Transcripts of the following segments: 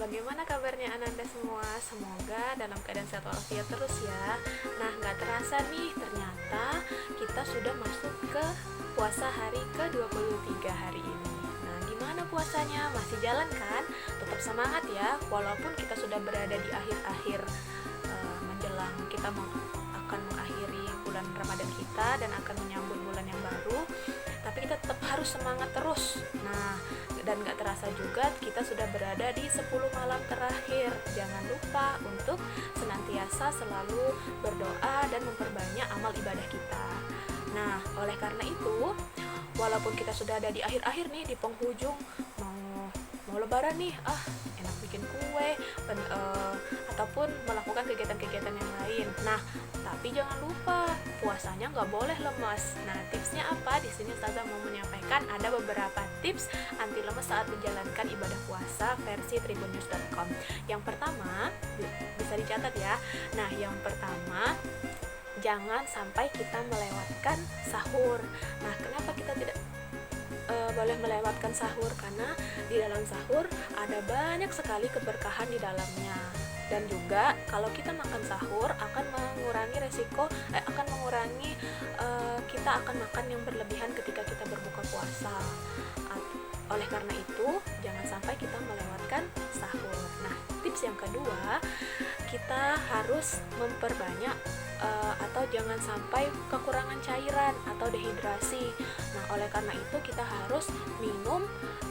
bagaimana kabarnya Ananda semua? Semoga dalam keadaan sehat walafiat terus ya. Nah, nggak terasa nih, ternyata kita sudah masuk ke puasa hari ke-23 hari ini. Nah, gimana puasanya? Masih jalan kan? Tetap semangat ya, walaupun kita sudah berada di akhir-akhir menjelang kita akan mengakhiri bulan Ramadan kita dan akan menyambut bulan yang baru, tapi kita tetap harus semangat terus. Nah, dan gak terasa juga kita sudah berada di 10 malam terakhir. Jangan lupa untuk senantiasa selalu berdoa dan memperbanyak amal ibadah kita. Nah, oleh karena itu, walaupun kita sudah ada di akhir-akhir nih, di penghujung mau lebaran nih, enak bikin kue ataupun melakukan kegiatan-kegiatan yang lain. Nah, tapi jangan lupa puasanya nggak boleh lemas. Nah, tipsnya apa? Di sini Ustazah mau menyampaikan ada beberapa tips anti lemas saat menjalankan ibadah puasa versi tribunnews.com. Yang pertama, bisa dicatat ya. Nah, yang pertama, jangan sampai kita melewatkan sahur. Nah, kenapa kita tidak boleh melewatkan sahur? Karena di dalam sahur ada banyak sekali keberkahan di dalamnya. Dan juga kalau kita makan sahur akan mengurangi resiko kita akan makan yang berlebihan ketika kita berbuka puasa. Oleh karena itu, jangan sampai kita melewatkan sahur. Nah, tips yang kedua, kita harus memperbanyak atau jangan sampai kekurangan cairan atau dehidrasi. Nah, oleh karena itu kita harus minum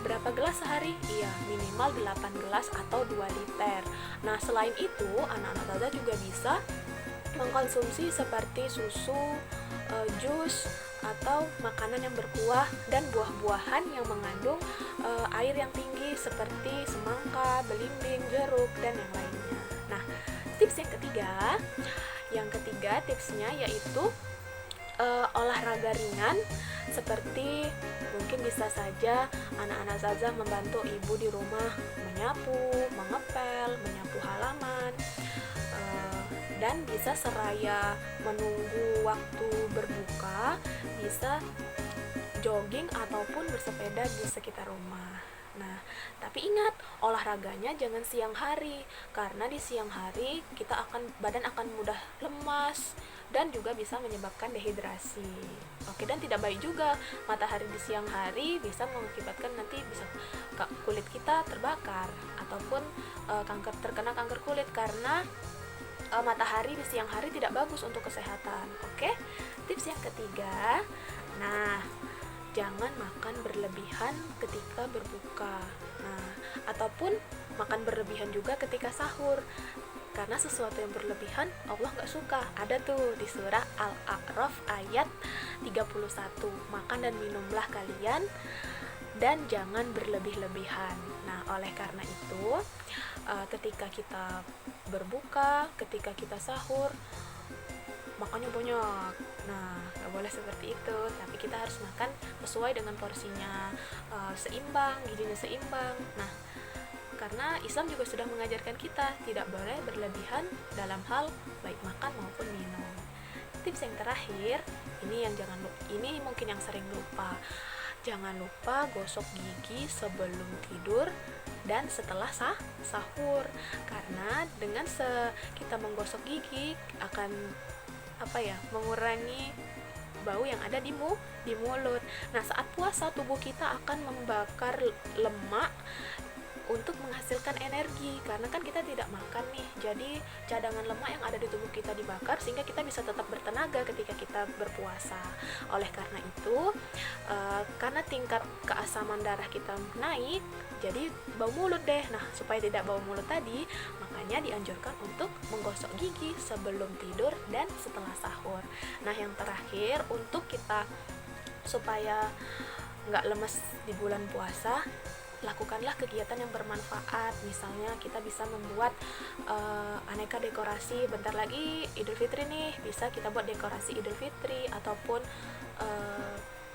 berapa gelas sehari? Iya, minimal 8 gelas atau 2 liter. Nah, selain itu, anak-anak Taza juga bisa mengkonsumsi seperti susu, jus, atau makanan yang berkuah dan buah-buahan yang mengandung air yang tinggi seperti semangka, belimbing, jeruk, dan yang lainnya. Nah, tips yang ketiga tipsnya yaitu olahraga ringan seperti mungkin bisa saja anak-anak Zazah membantu ibu di rumah menyapu, mengepel, menyapu halaman, dan bisa seraya menunggu waktu berbuka, bisa jogging ataupun bersepeda di sekitar rumah. Nah, tapi ingat, olahraganya jangan siang hari, karena di siang hari badan akan mudah lemas dan juga bisa menyebabkan dehidrasi. Oke, dan tidak baik juga matahari di siang hari bisa mengakibatkan nanti bisa kulit kita terbakar ataupun terkena kanker kulit karena matahari di siang hari tidak bagus untuk kesehatan. Oke, tips yang ketiga, nah, jangan makan berlebihan ketika berbuka. Nah, ataupun makan berlebihan juga ketika sahur. Karena sesuatu yang berlebihan Allah gak suka. Ada tuh di surah Al-A'raf ayat 31. Makan dan minumlah kalian dan jangan berlebih-lebihan. Nah, oleh karena itu ketika kita berbuka, ketika kita sahur, makannya banyak. Nah, gak boleh seperti itu, tapi kita harus makan sesuai dengan porsinya, seimbang, gizinya seimbang. Nah, karena Islam juga sudah mengajarkan kita tidak boleh berlebihan dalam hal baik makan maupun minum. Tips yang terakhir, ini mungkin yang sering lupa. Jangan lupa gosok gigi sebelum tidur dan setelah sahur. Karena dengan kita menggosok gigi akan mengurangi bau yang ada di mulut. Nah, saat puasa tubuh kita akan membakar lemak untuk menghasilkan energi, karena kan kita tidak makan nih, jadi cadangan lemak yang ada di tubuh kita dibakar sehingga kita bisa tetap bertenaga ketika kita berpuasa. Oleh karena itu, karena tingkat keasaman darah kita naik, jadi bau mulut deh. Nah, supaya tidak bau mulut tadi, makanya dianjurkan untuk menggosok gigi sebelum tidur dan setelah sahur. Nah, yang terakhir, untuk kita supaya nggak lemes di bulan puasa, lakukanlah kegiatan yang bermanfaat. Misalnya kita bisa membuat aneka dekorasi. Bentar lagi Idul Fitri nih, bisa kita buat dekorasi Idul Fitri, ataupun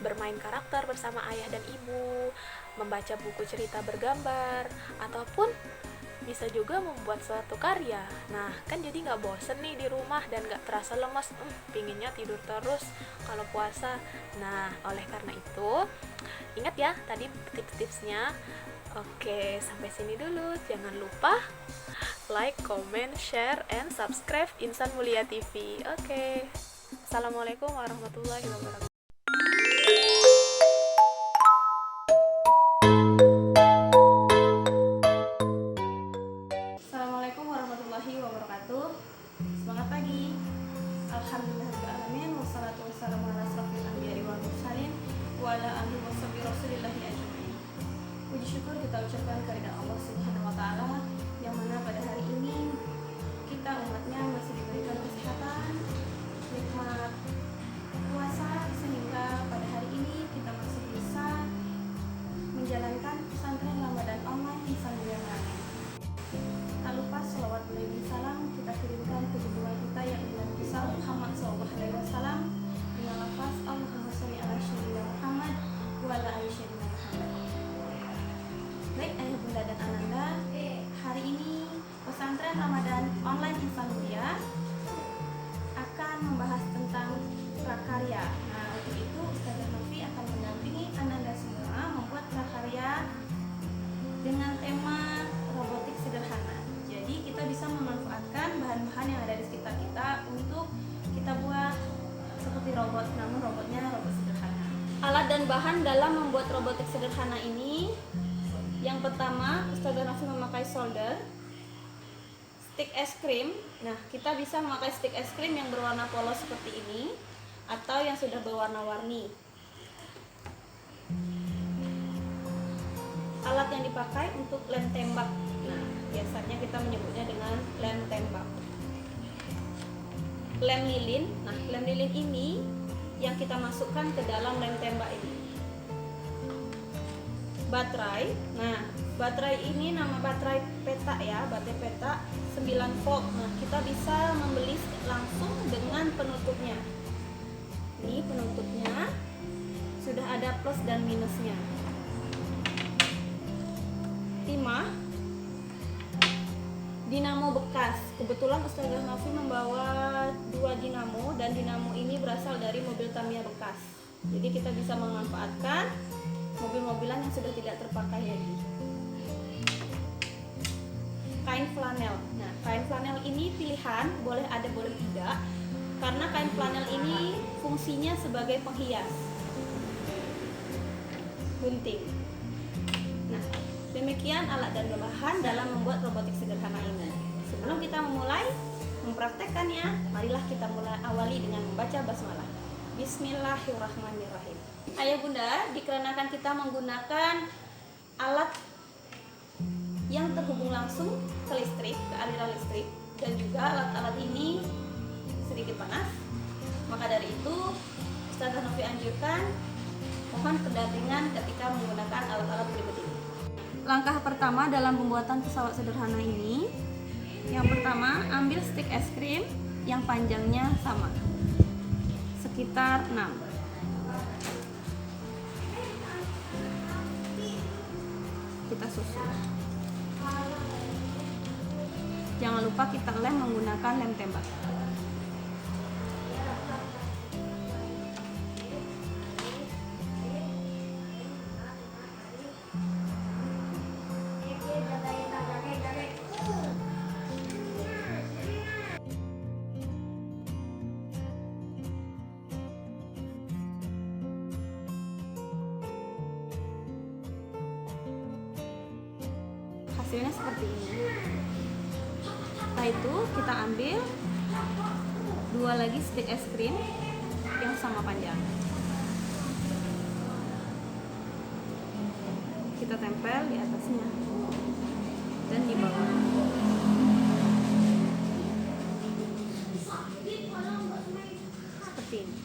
bermain karakter bersama ayah dan ibu, membaca buku cerita bergambar, ataupun bisa juga membuat suatu karya. Nah, kan jadi nggak bosen nih di rumah dan nggak terasa lemas, pinginnya tidur terus kalau puasa. Nah, oleh karena itu, ingat ya tadi tips-tipsnya, Oke, sampai sini dulu. Jangan lupa like, comment, share, and subscribe Insan Mulia TV. Oke. Assalamualaikum warahmatullahi wabarakatuh. Assalamualaikum warahmatullahi wabarakatuh. Semangat pagi. Alhamdulillahirrahmanirrahim. Wassalatu wassalamu ala asrofil anbiya'i wal mursalin wa ala alihi washabihi rasulillahi ajma'in. Puji syukur kita ucapkan kehadirat Allah Subhanahu wa taala yang mana pada hari ini kita umatnya masih diberikan kesehatan, nikmat puasa, sehingga pada hari ini kita masih bisa menjalankan pesantren Ramadan online di Sanggaya Merangin. Tak lupa sholawat beliau salam kita kirimkan ke junjungan kita yang Nabi besar Muhammad SAW dengan lafaz Allahumma sholli ala sayyidina Muhammad wa ala ali sayyidina Muhammad. Baik ayah bunda dan ananda, hari ini pesantren Ramadan online Insan Mulia akan membahas tentang prakarya. Nah, untuk itu Ustazah Novi akan mendampingi ananda semua membuat prakarya dengan tema robotik sederhana. Jadi kita bisa memanfaatkan bahan-bahan yang ada di sekitar kita untuk kita buat seperti robot, namun robotnya robot sederhana. Alat dan bahan dalam membuat robotik sederhana ini, yang pertama Ustazah Novi memakai solder, stick es krim. Nah, kita bisa memakai stick es krim yang berwarna polos seperti ini atau yang sudah berwarna-warni. Alat yang dipakai untuk lem tembak. Nah, biasanya kita menyebutnya dengan lem tembak. Lem lilin. Nah, lem lilin ini yang kita masukkan ke dalam lem tembak ini. Baterai. Nah, baterai ini nama baterai peta ya, baterai peta 9 volt. Nah, kita bisa membeli langsung dengan penutupnya. Ini penutupnya sudah ada plus dan minusnya. Timah, dinamo bekas. Kebetulan Ustazah Novi membawa 2 dinamo dan dinamo ini berasal dari mobil Tamiya bekas. Jadi kita bisa memanfaatkan mobil-mobilan yang sudah tidak terpakai lagi. Kain flanel. Nah, kain flanel ini pilihan, boleh ada boleh tidak, karena kain flanel ini fungsinya sebagai penghias. Gunting. Nah, demikian alat dan bahan dalam membuat robotik sederhana ini. Sebelum kita memulai mempraktekkannya, marilah kita mulai awali dengan membaca basmalah. Bismillahirrahmanirrahim. Ayah bunda, dikarenakan kita menggunakan alat yang terhubung langsung ke listrik, ke aliran listrik, dan juga alat-alat ini sedikit panas, maka dari itu Ustazah Novi anjurkan mohon pendampingan ketika menggunakan alat-alat berikut ini. Langkah pertama dalam pembuatan pesawat sederhana ini, yang pertama ambil stik es krim yang panjangnya sama, sekitar 6. Kita susun. Jangan lupa kita lem menggunakan lem tembak. Hasilnya seperti ini. Setelah itu kita ambil 2 lagi stik es krim yang sama panjang. Kita tempel di atasnya dan di bawah. Seperti ini.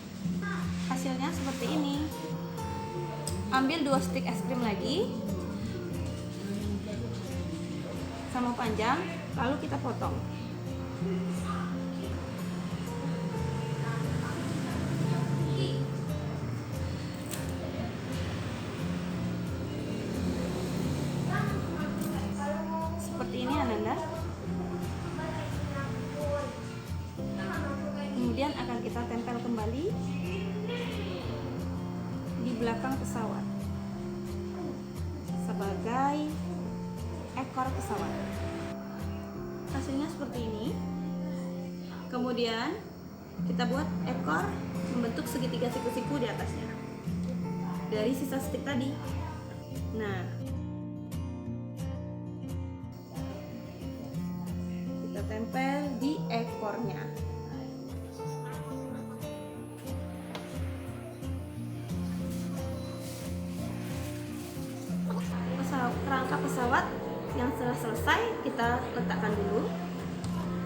Hasilnya seperti ini. Ambil 2 stik es krim lagi sama panjang, lalu kita potong. Seperti ini ananda. Kemudian akan kita tempel kembali di belakang pesawat sebagai ekor pesawat. Hasilnya seperti ini. Kemudian kita buat ekor membentuk segitiga siku-siku di atasnya dari sisa stik tadi. Nah, kita tempel di ekornya. Kerangka pesawat yang telah selesai kita letakkan dulu.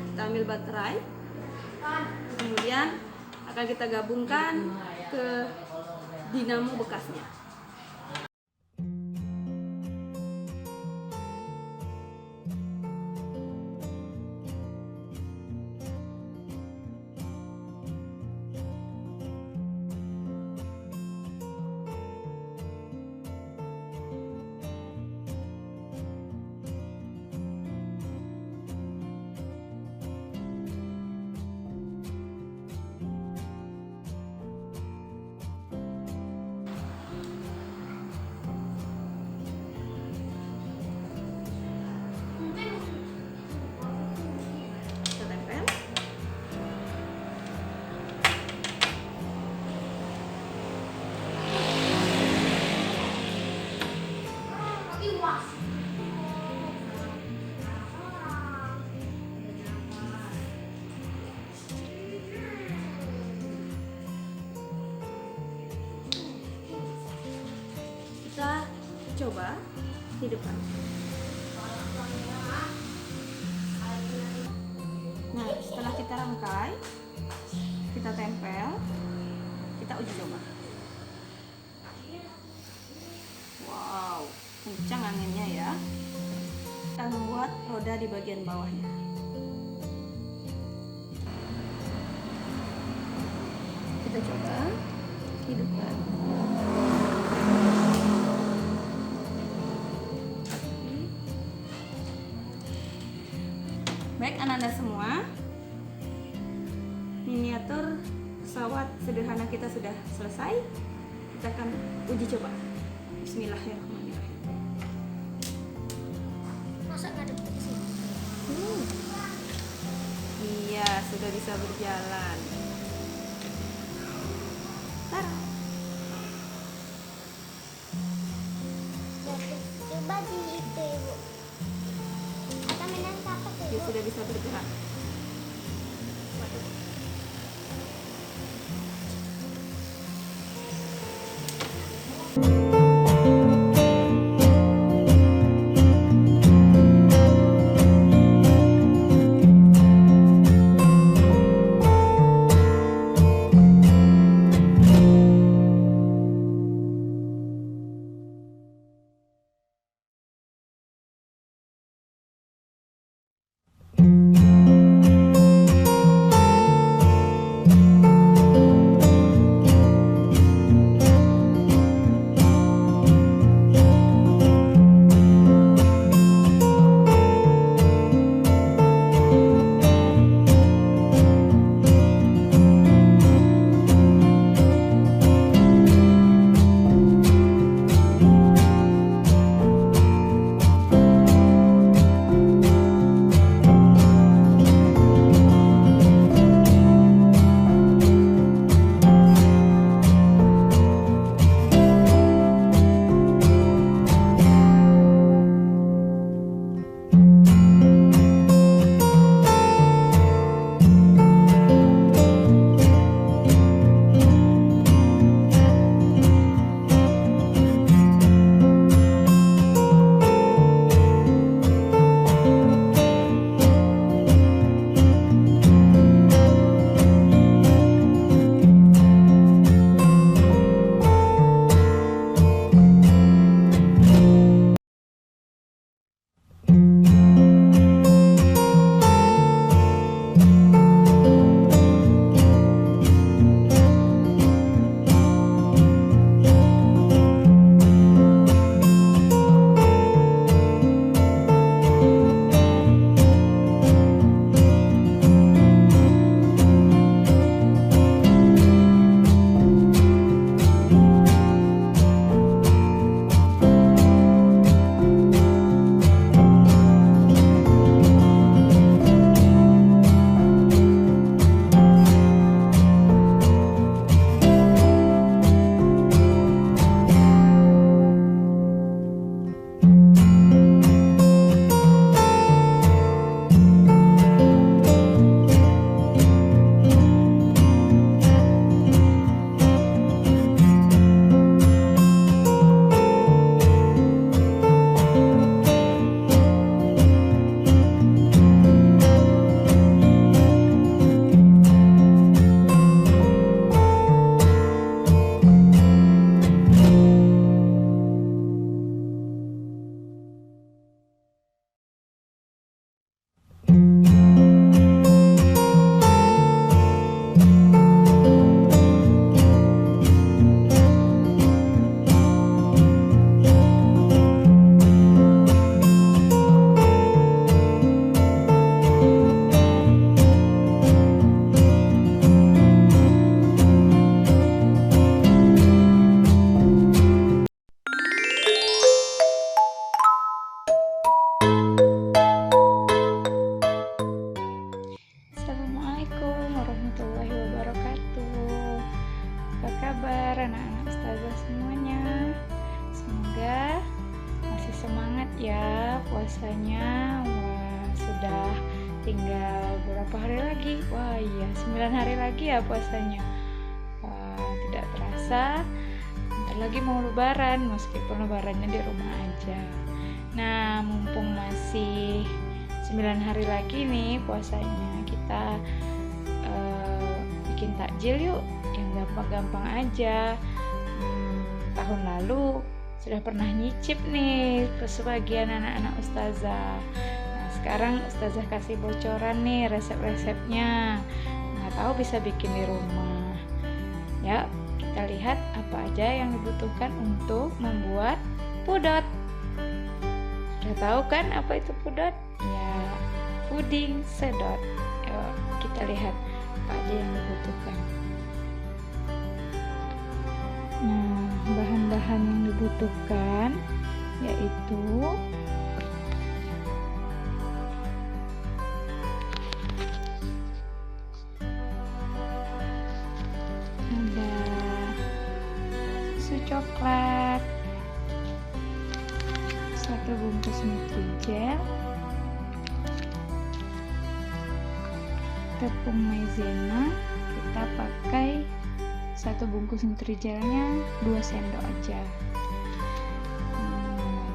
Kita ambil baterai, kemudian akan kita gabungkan ke dinamo bekasnya. Kita coba hidupkan. Nah, setelah kita rangkai, kita tempel, kita uji coba. Wow, kencang anginnya ya. Kita membuat roda di bagian bawahnya. Kita coba hidupkan. Baik anak-anak semua, miniatur pesawat sederhana kita sudah selesai. Kita akan uji coba. Bismillahirrahmanirrahim. Masa nggak ada sih? Iya, sudah bisa berjalan. Tara. Coba di itu ibu. Atau mainan apa tuh? Dia sudah bisa bergerak. tinggal berapa hari lagi? Wah iya, 9 hari lagi ya puasanya. Wah, tidak terasa bentar lagi mau lebaran, meskipun lebarannya di rumah aja. Nah, mumpung masih 9 hari lagi nih puasanya, kita bikin takjil yuk, yang gampang-gampang aja. Tahun lalu sudah pernah nyicip nih sebagian anak-anak ustazah. Nah, sekarang ustazah kasih bocoran nih resep-resepnya. Nggak tahu bisa bikin di rumah. Ya, kita lihat apa aja yang dibutuhkan untuk membuat pudot. Udah tahu kan apa itu pudot? Ya, puding sedot. Yuk, kita lihat apa aja yang dibutuhkan. Nah, bahan-bahan yang dibutuhkan yaitu ada susu coklat, 1 bungkus Nutrijel, tepung maizena, kita pakai 1 bungkus Nutrijelnya 2 sendok aja.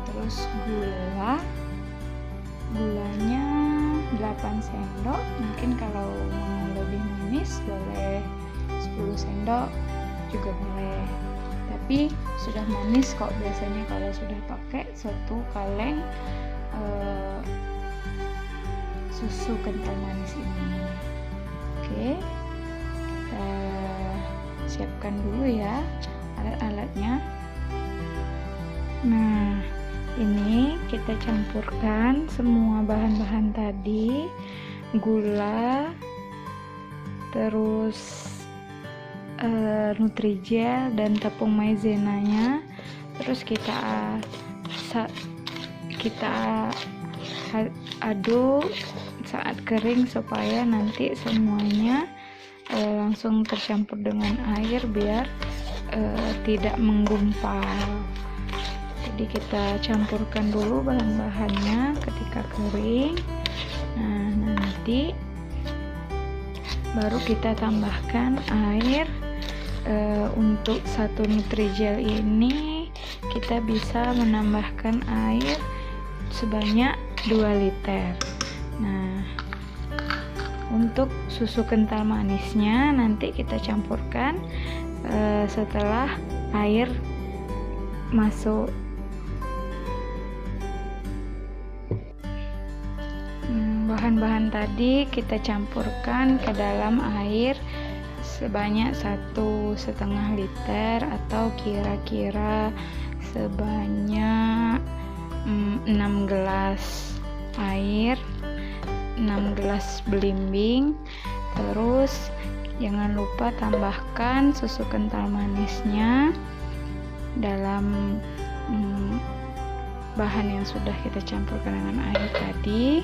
Terus gulanya 8 sendok, mungkin kalau mau lebih manis boleh 10 sendok juga boleh, tapi sudah manis kok biasanya kalau sudah pakai 1 kaleng susu kental manis ini. Oke, kita siapkan dulu ya alat-alatnya. Nah, ini kita campurkan semua bahan-bahan tadi, gula, terus Nutrijel dan tepung maizenanya. Terus kita aduk saat kering supaya nanti semuanya langsung tercampur dengan air biar tidak menggumpal. Jadi kita campurkan dulu bahan-bahannya ketika kering. Nah, nanti baru kita tambahkan air. Untuk 1 Nutrijel ini kita bisa menambahkan air sebanyak 2 liter. Nah, untuk susu kental manisnya nanti kita campurkan setelah air masuk. Bahan-bahan tadi kita campurkan ke dalam air sebanyak 1,5 liter atau kira-kira sebanyak 6 gelas air, 6 gelas belimbing. Terus jangan lupa tambahkan susu kental manisnya dalam bahan yang sudah kita campurkan dengan air tadi,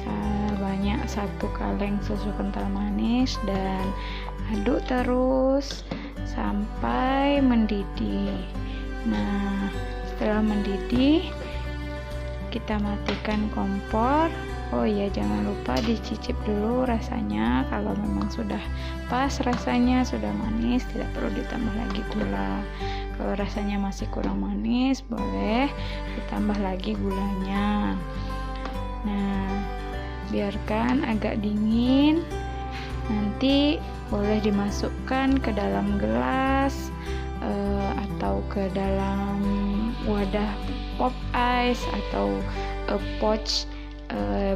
sebanyak 1 kaleng susu kental manis, dan aduk terus sampai mendidih. Nah, setelah mendidih kita matikan kompor. Oh iya, jangan lupa dicicip dulu rasanya. Kalau memang sudah pas rasanya, sudah manis, tidak perlu ditambah lagi gula. Kalau rasanya masih kurang manis, boleh ditambah lagi gulanya. Nah, biarkan agak dingin. Nanti boleh dimasukkan ke dalam gelas atau ke dalam wadah pop ice atau pouch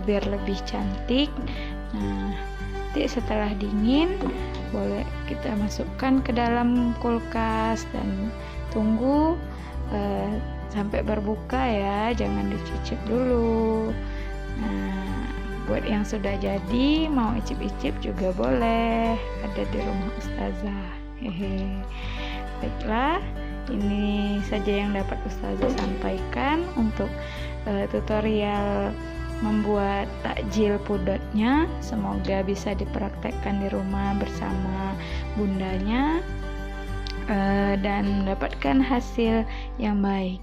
biar lebih cantik. Nah, nanti setelah dingin boleh kita masukkan ke dalam kulkas dan tunggu sampai berbuka ya, jangan dicicip dulu. Nah, buat yang sudah jadi mau icip-icip juga boleh, ada di rumah ustazah. Baiklah, ini saja yang dapat ustazah sampaikan untuk tutorial membuat takjil pudotnya. Semoga bisa dipraktekkan di rumah bersama bundanya dan mendapatkan hasil yang baik.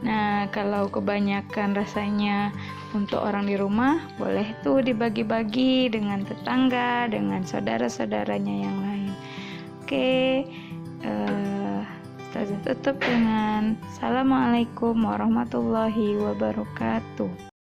Nah, kalau kebanyakan rasanya untuk orang di rumah, boleh tuh dibagi-bagi dengan tetangga, dengan saudara-saudaranya yang lain. Oke, Ustazah tutup dengan Assalamualaikum warahmatullahi wabarakatuh.